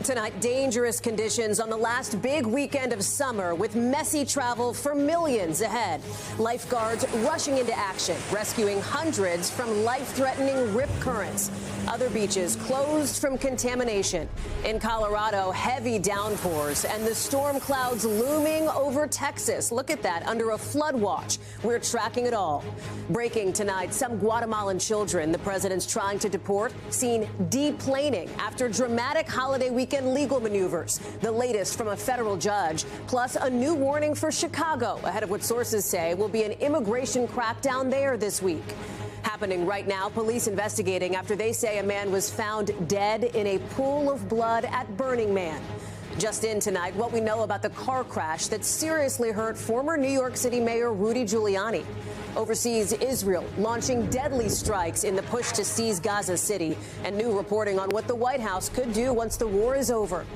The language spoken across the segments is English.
Tonight, dangerous conditions on the last big weekend of summer with messy travel for millions ahead. Lifeguards rushing into action, rescuing hundreds from life-threatening rip currents. Other beaches closed from contamination. In Colorado, heavy downpours and the storm clouds looming over Texas. Look at that, under a flood watch. We're tracking it all. Breaking tonight, some Guatemalan children the president's trying to deport seen deplaning after dramatic holiday weekend legal maneuvers. The latest from a federal judge, plus a new warning for Chicago ahead of what sources say will be an immigration crackdown there this week. Happening right now, police investigating after they say a man was found dead in a pool of blood at Burning Man. Just in tonight, what we know about the car crash that seriously hurt former New York City Mayor Rudy Giuliani. Overseas, Israel launching deadly strikes in the push to seize Gaza City, and new reporting on what the White House could do once the war is over.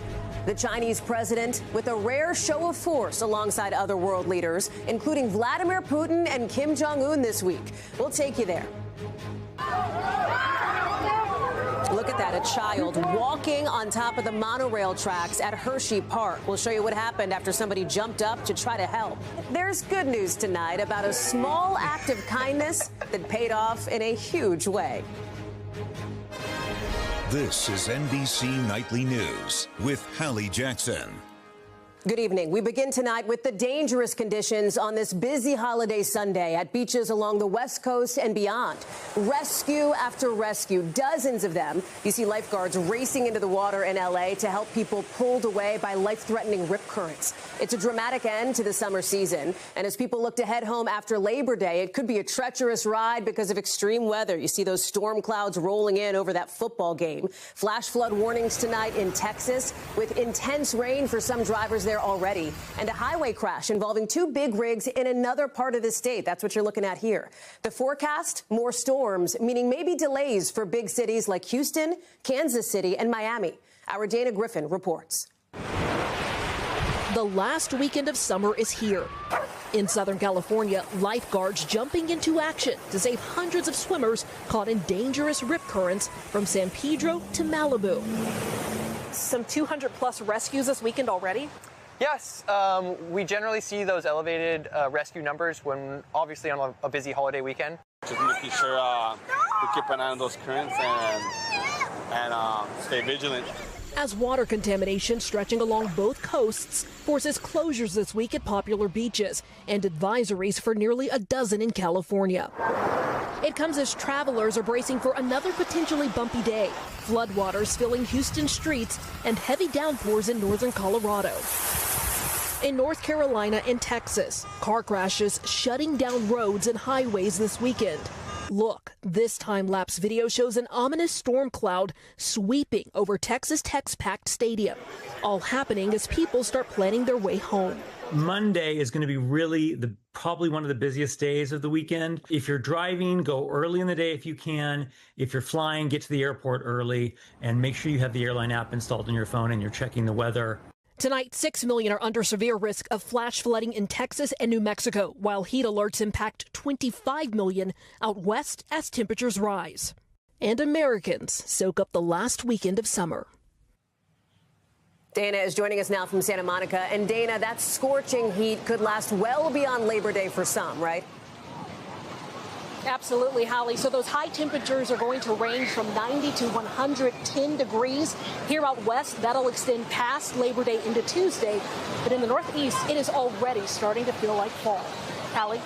The Chinese president with a rare show of force alongside other world leaders, including Vladimir Putin and Kim Jong-un this week. We'll take you there. Look at that, a child walking on top of the monorail tracks at Hershey Park. We'll show you what happened after somebody jumped up to try to help. There's good news tonight about a small act of kindness that paid off in a huge way. This is NBC Nightly News with Hallie Jackson. Good evening. We begin tonight with the dangerous conditions on this busy holiday Sunday at beaches along the West Coast and beyond. Rescue after rescue, dozens of them. You see lifeguards racing into the water in L.A. to help people pulled away by life-threatening rip currents. It's a dramatic end to the summer season. And as people look to head home after Labor Day, it could be a treacherous ride because of extreme weather. You see those storm clouds rolling in over that football game. Flash flood warnings tonight in Texas with intense rain for some drivers there already, and a highway crash involving two big rigs in another part of the state. That's what you're looking at here. The forecast, more storms, meaning maybe delays for big cities like Houston, Kansas City, and Miami. Our Dana Griffin reports. The last weekend of summer is here. In Southern California, lifeguards jumping into action to save hundreds of swimmers caught in dangerous rip currents from San Pedro to Malibu. Some 200-plus rescues this weekend already? Yes, we generally see those elevated rescue numbers when obviously on a busy holiday weekend. Just making sure we keep an eye on those currents and stay vigilant. As water contamination stretching along both coasts forces closures this week at popular beaches and advisories for nearly a dozen in California. It comes as travelers are bracing for another potentially bumpy day. Floodwaters filling Houston streets and heavy downpours in northern Colorado. In North Carolina and Texas, car crashes shutting down roads and highways this weekend. Look, this time-lapse video shows an ominous storm cloud sweeping over Texas Tech's packed stadium, all happening as people start planning their way home. Monday is going to be really probably one of the busiest days of the weekend. If you're driving, go early in the day if you can. If you're flying, get to the airport early and make sure you have the airline app installed on your phone and you're checking the weather. Tonight, 6 million are under severe risk of flash flooding in Texas and New Mexico, while heat alerts impact 25 million out west as temperatures rise. And Americans soak up the last weekend of summer. Dana is joining us now from Santa Monica. And Dana, that scorching heat could last well beyond Labor Day for some, right? Absolutely, Holly. So those high temperatures are going to range from 90 to 110 degrees. Here out west, that'll extend past Labor Day into Tuesday. But in the Northeast, it is already starting to feel like fall. Holly?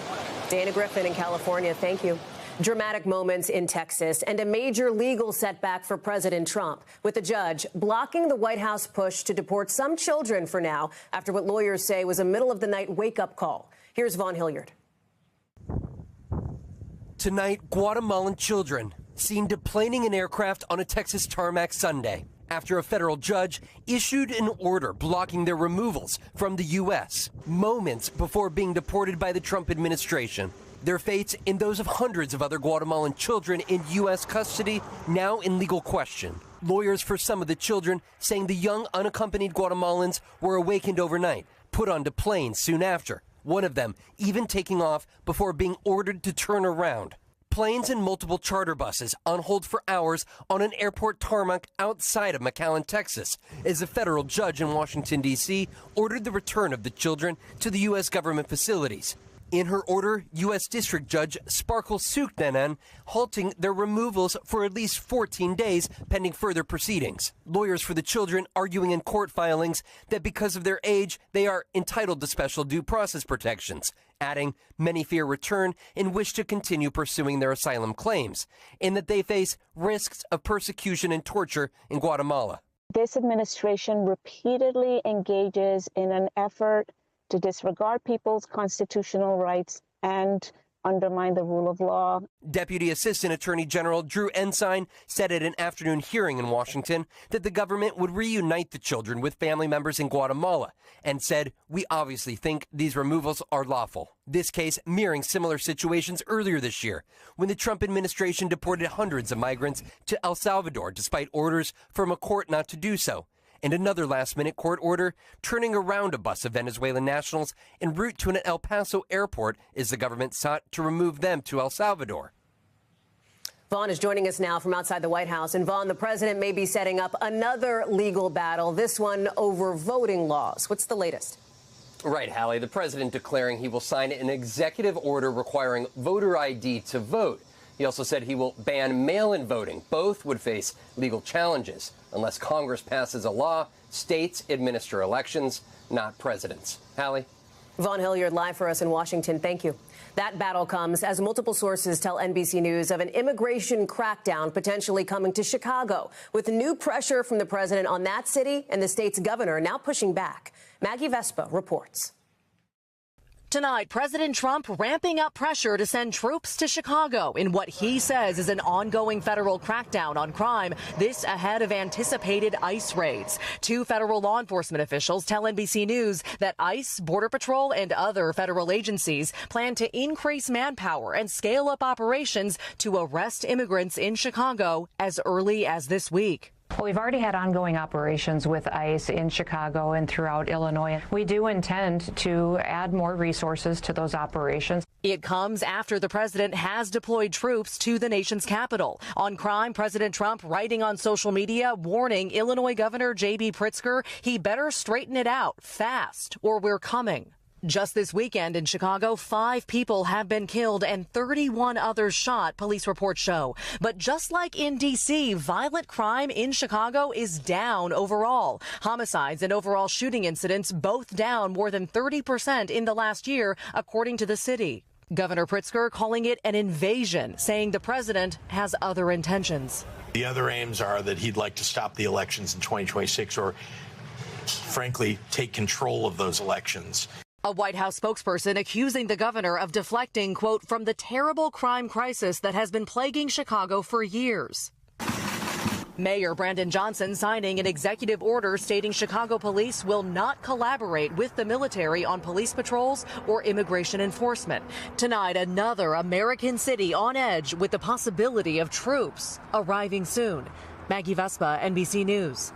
Dana Griffin in California, thank you. Dramatic moments in Texas and a major legal setback for President Trump, with the judge blocking the White House push to deport some children for now after what lawyers say was a middle-of-the-night wake-up call. Here's Vaughn Hilliard. Tonight, Guatemalan children seen deplaning an aircraft on a Texas tarmac Sunday after a federal judge issued an order blocking their removals from the U.S. moments before being deported by the Trump administration. Their fates and those of hundreds of other Guatemalan children in U.S. custody now in legal question. Lawyers for some of the children saying the young unaccompanied Guatemalans were awakened overnight, put onto planes soon after. One of them even taking off before being ordered to turn around. Planes and multiple charter buses on hold for hours on an airport tarmac outside of McAllen, Texas, as a federal judge in Washington, D.C. ordered the return of the children to the U.S. government facilities. In her order, U.S. District Judge Sparkle Suknanan halting their removals for at least 14 days pending further proceedings. Lawyers for the children arguing in court filings that because of their age, they are entitled to special due process protections, adding many fear return and wish to continue pursuing their asylum claims, and that they face risks of persecution and torture in Guatemala. This administration repeatedly engages in an effort to disregard people's constitutional rights and undermine the rule of law. Deputy Assistant Attorney General Drew Ensign said at an afternoon hearing in Washington that the government would reunite the children with family members in Guatemala and said, "We obviously think these removals are lawful." This case mirroring similar situations earlier this year when the Trump administration deported hundreds of migrants to El Salvador despite orders from a court not to do so. And another last-minute court order turning around a bus of Venezuelan nationals en route to an El Paso airport as the government sought to remove them to El Salvador. Vaughn is joining us now from outside the White House. And Vaughn, the president may be setting up another legal battle, this one over voting laws. What's the latest? Right, Hallie. The president declaring he will sign an executive order requiring voter ID to vote. He also said he will ban mail-in voting. Both would face legal challenges. Unless Congress passes a law, states administer elections, not presidents. Hallie? Vaughn Hilliard live for us in Washington. Thank you. That battle comes as multiple sources tell NBC News of an immigration crackdown potentially coming to Chicago, with new pressure from the president on that city and the state's governor now pushing back. Maggie Vespa reports. Tonight, President Trump ramping up pressure to send troops to Chicago in what he says is an ongoing federal crackdown on crime, this ahead of anticipated ICE raids. Two federal law enforcement officials tell NBC News that ICE, Border Patrol, and other federal agencies plan to increase manpower and scale up operations to arrest immigrants in Chicago as early as this week. Well, we've already had ongoing operations with ICE in Chicago and throughout Illinois. We do intend to add more resources to those operations. It comes after the president has deployed troops to the nation's capital. On crime, President Trump writing on social media, warning Illinois Governor J.B. Pritzker he better straighten it out fast or we're coming. Just this weekend in Chicago, 5 people have been killed and 31 others shot, police reports show. But just like in D.C., violent crime in Chicago is down overall. Homicides and overall shooting incidents both down more than 30% in the last year, according to the city. Governor Pritzker calling it an invasion, saying the president has other intentions. The other aims are that he'd like to stop the elections in 2026 or, frankly, take control of those elections. A White House spokesperson accusing the governor of deflecting, quote, from the terrible crime crisis that has been plaguing Chicago for years. Mayor Brandon Johnson signing an executive order stating Chicago police will not collaborate with the military on police patrols or immigration enforcement. Tonight, another American city on edge with the possibility of troops arriving soon. Maggie Vespa, NBC News.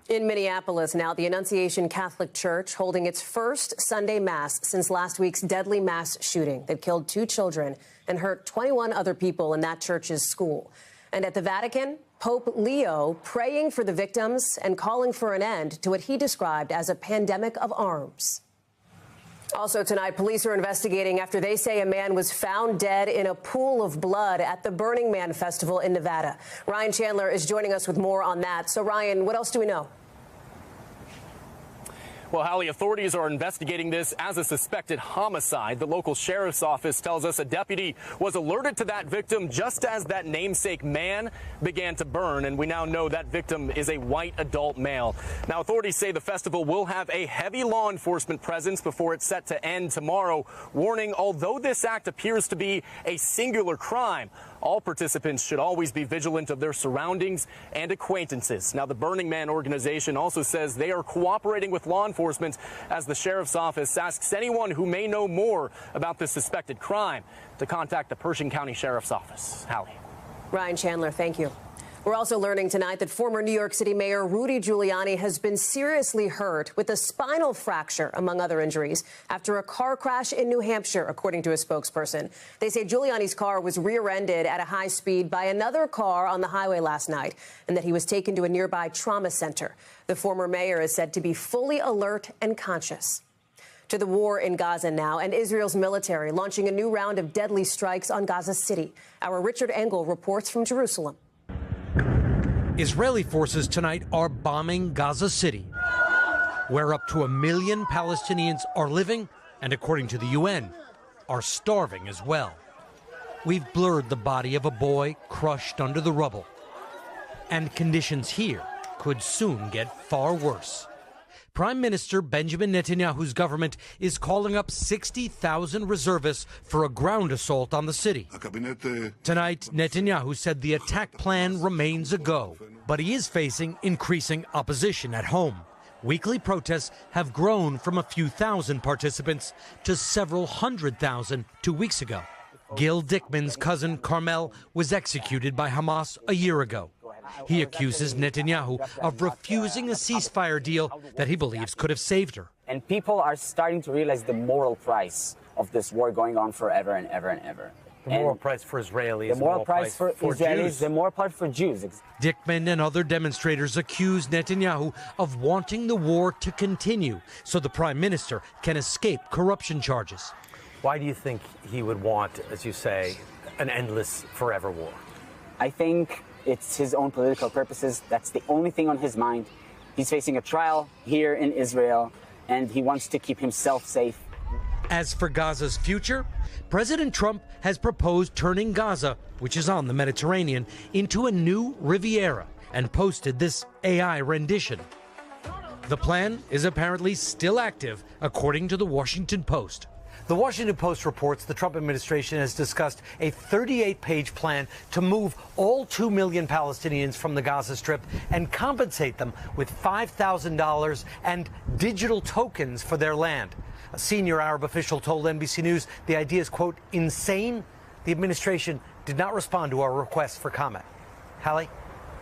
In Minneapolis now, the Annunciation Catholic Church holding its first Sunday Mass since last week's deadly mass shooting that killed 2 children and hurt 21 other people in that church's school. And at the Vatican, Pope Leo praying for the victims and calling for an end to what he described as a pandemic of arms. Also tonight, police are investigating after they say a man was found dead in a pool of blood at the Burning Man Festival in Nevada. Ryan Chandler is joining us with more on that. So, Ryan, what else do we know? Well, Hallie, authorities are investigating this as a suspected homicide. The local sheriff's office tells us a deputy was alerted to that victim just as that namesake man began to burn, and we now know that victim is a white adult male. Now, authorities say the festival will have a heavy law enforcement presence before it's set to end tomorrow, warning although this act appears to be a singular crime, all participants should always be vigilant of their surroundings and acquaintances. Now, the Burning Man organization also says they are cooperating with law enforcement as the sheriff's office asks anyone who may know more about this suspected crime to contact the Pershing County Sheriff's Office. Hallie. Ryan Chandler, thank you. We're also learning tonight that former New York City Mayor Rudy Giuliani has been seriously hurt with a spinal fracture, among other injuries, after a car crash in New Hampshire, according to a spokesperson. They say Giuliani's car was rear-ended at a high speed by another car on the highway last night, and that he was taken to a nearby trauma center. The former mayor is said to be fully alert and conscious. To the war in Gaza now, and Israel's military launching a new round of deadly strikes on Gaza City. Our Richard Engel reports from Jerusalem. Israeli forces tonight are bombing Gaza City, where up to 1 million Palestinians are living and, according to the UN, are starving as well. We've blurred the body of a boy crushed under the rubble. And conditions here could soon get far worse. Prime Minister Benjamin Netanyahu's government is calling up 60,000 reservists for a ground assault on the city. Tonight, Netanyahu said the attack plan remains a go, but he is facing increasing opposition at home. Weekly protests have grown from a few thousand participants to several 100,000 2 weeks ago. Gil Dickman's cousin Carmel was executed by Hamas a year ago. He accuses Netanyahu of refusing a ceasefire deal that he believes could have saved her. And people are starting to realize the moral price of this war going on forever and ever and ever. The moral price for Israelis, the moral price for Israelis, Jews. The moral price for Jews. Dickman and other demonstrators accuse Netanyahu of wanting the war to continue so the prime minister can escape corruption charges. Why do you think he would want, as you say, an endless forever war? I think it's his own political purposes. That's the only thing on his mind. He's facing a trial here in Israel, and he wants to keep himself safe. As for Gaza's future, President Trump has proposed turning Gaza, which is on the Mediterranean, into a new Riviera and posted this AI rendition. The plan is apparently still active, according to the Washington Post. The Washington Post reports the Trump administration has discussed a 38-page plan to move all 2 million Palestinians from the Gaza Strip and compensate them with $5,000 and digital tokens for their land. A senior Arab official told NBC News the idea is, quote, insane. The administration did not respond to our request for comment. Hallie?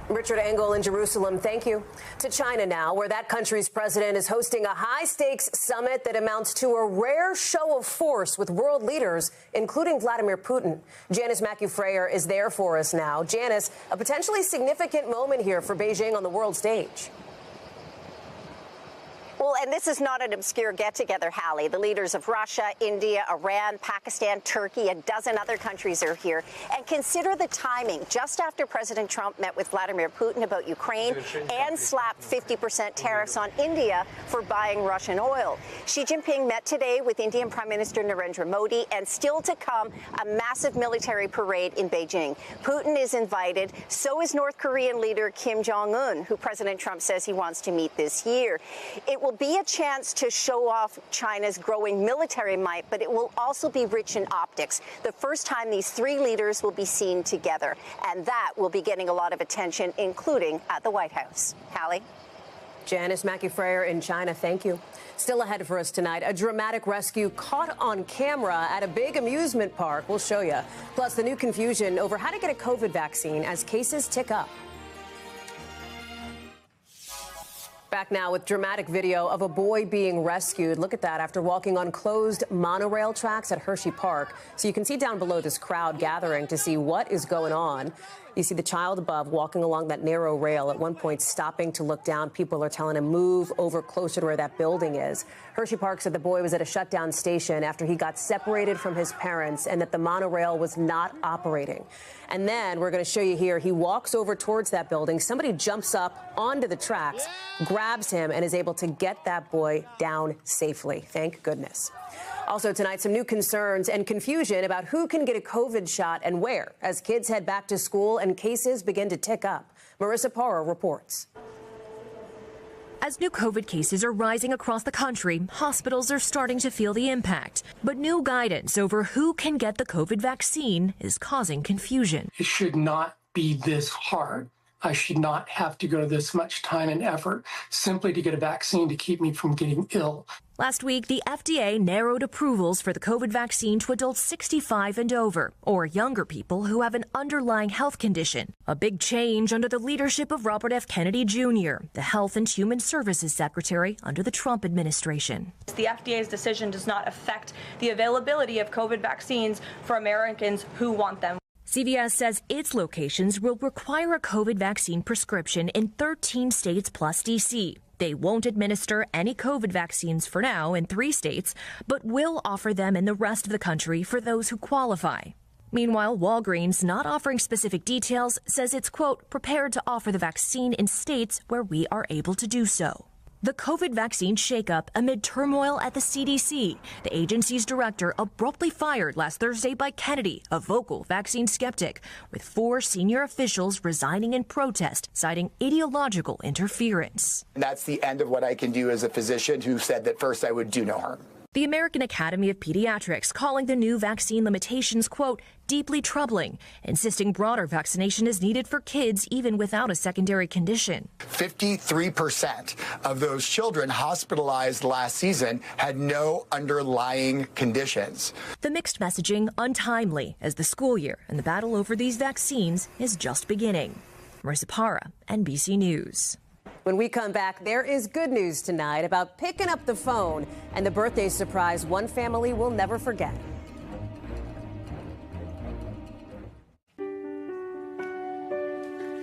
Richard Engel in Jerusalem, thank you. To China now, where that country's president is hosting a high-stakes summit that amounts to a rare show of force with world leaders, including Vladimir Putin. Janice Macu-Freyer is there for us now. Janice, a potentially significant moment here for Beijing on the world stage. Well, and this is not an obscure get-together, Hallie. The leaders of Russia, India, Iran, Pakistan, Turkey, a dozen other countries are here. And consider the timing. Just after President Trump met with Vladimir Putin about Ukraine and slapped 50% tariffs on India for buying Russian oil. Xi Jinping met today with Indian Prime Minister Narendra Modi, and still to come, a massive military parade in Beijing. Putin is invited. So is North Korean leader Kim Jong-un, who President Trump says he wants to meet this year. It will be a chance to show off China's growing military might, but it will also be rich in optics. The first time these three leaders will be seen together, and that will be getting a lot of attention, including at the White House. Hallie? Janice Macu-Freyer in China, thank you. Still ahead for us tonight, a dramatic rescue caught on camera at a big amusement park. We'll show you. Plus, the new confusion over how to get a COVID vaccine as cases tick up. Back now with dramatic video of a boy being rescued. Look at that after walking on closed monorail tracks at Hershey Park. So you can see down below this crowd gathering to see what is going on. You see the child above walking along that narrow rail, at one point stopping to look down. People are telling him move over closer to where that building is. Hershey Park said the boy was at a shutdown station after he got separated from his parents and that the monorail was not operating. And then we're going to show you here, he walks over towards that building. Somebody jumps up onto the tracks, grabs him, and is able to get that boy down safely. Thank goodness. Also tonight, some new concerns and confusion about who can get a COVID shot and where as kids head back to school and cases begin to tick up. Marissa Parra reports. As new COVID cases are rising across the country, hospitals are starting to feel the impact. But new guidance over who can get the COVID vaccine is causing confusion. It should not be this hard. I should not have to go to this much time and effort simply to get a vaccine to keep me from getting ill. Last week, the FDA narrowed approvals for the COVID vaccine to adults 65 and over, or younger people who have an underlying health condition. A big change under the leadership of Robert F. Kennedy Jr., the Health and Human Services Secretary under the Trump administration. The FDA's decision does not affect the availability of COVID vaccines for Americans who want them. CVS says its locations will require a COVID vaccine prescription in 13 states plus D.C. They won't administer any COVID vaccines for now in 3 states, but will offer them in the rest of the country for those who qualify. Meanwhile, Walgreens, not offering specific details, says it's, quote, prepared to offer the vaccine in states where we are able to do so. The COVID vaccine shakeup amid turmoil at the CDC. The agency's director abruptly fired last Thursday by Kennedy, a vocal vaccine skeptic, with 4 senior officials resigning in protest, citing ideological interference. That's the end of what I can do as a physician who said that first I would do no harm. The American Academy of Pediatrics calling the new vaccine limitations, quote, deeply troubling, insisting broader vaccination is needed for kids even without a secondary condition. 53% of those children hospitalized last season had no underlying conditions. The mixed messaging untimely as the school year and the battle over these vaccines is just beginning. Marissa Parra, NBC News. When we come back, there is good news tonight about picking up the phone and the birthday surprise one family will never forget.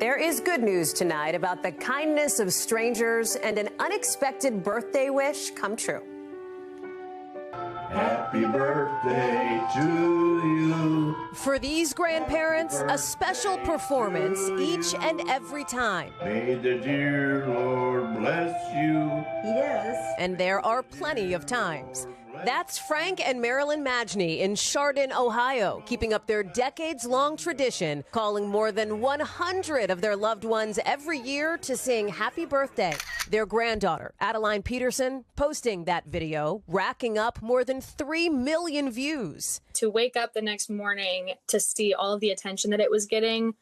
There is good news tonight about the kindness of strangers and an unexpected birthday wish come true. Happy birthday to you. For these grandparents, a special performance each and every time. May the dear Lord bless you. Yes. And there are plenty of times. That's Frank and Marilyn Magny in Chardon, Ohio, keeping up their decades-long tradition, calling more than 100 of their loved ones every year to sing happy birthday. Their granddaughter, Adeline Peterson, posting that video, racking up more than 3 million views. To wake up the next morning to see all of the attention that it was getting,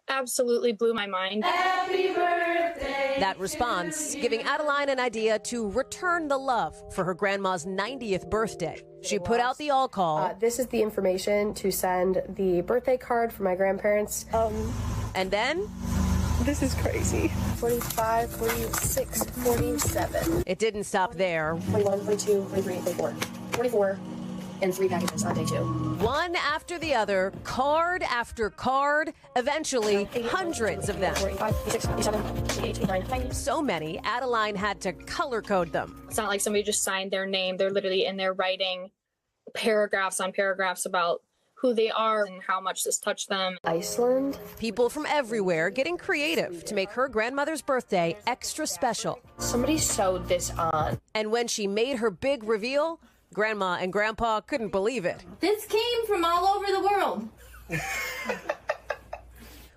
absolutely blew my mind. Happy birthday! That response giving Adeline an idea to return the love for her grandma's 90th birthday. She put out the all call. This is the information to send the birthday card for my grandparents. And then? This is crazy. 45, 46, 47. It didn't stop there. 21, 22, 23, 24. 44. And 3 packages on day 2. One after the other, card after card, eventually hundreds of them. 45, 56, 57, 58, 59. So many, Adeline had to color code them. It's not like somebody just signed their name. They're literally in there writing paragraphs on paragraphs about who they are and how much this touched them. Iceland. People from everywhere getting creative to make her grandmother's birthday extra special. Somebody sewed this on. And when she made her big reveal, Grandma and Grandpa couldn't believe it. This came from all over the world.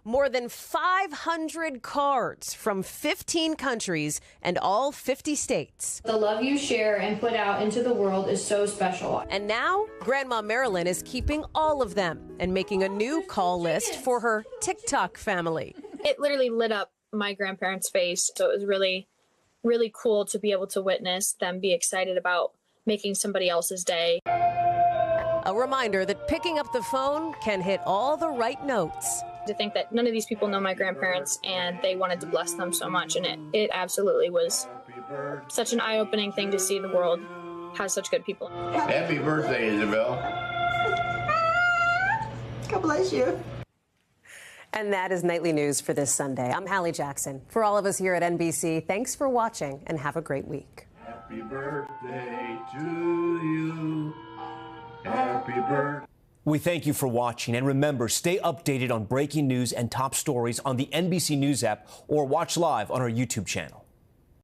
More than 500 cards from 15 countries and all 50 states. The love you share and put out into the world is so special. And now, Grandma Marilyn is keeping all of them and making a new call list for her TikTok family. It literally lit up my grandparents' face, so it was really, really cool to be able to witness them be excited about making somebody else's day. A reminder that picking up the phone can hit all the right notes. To think that none of these people know my grandparents and they wanted to bless them so much, and it absolutely was such an eye-opening thing to see the world has such good people. Happy birthday, Isabel. God bless you. And that is Nightly News for this Sunday. I'm Hallie Jackson. For all of us here at NBC, thanks for watching and have a great week. Happy birthday to you. Happy birthday. We thank you for watching, and remember, stay updated on breaking news and top stories on the NBC News app or watch live on our YouTube channel.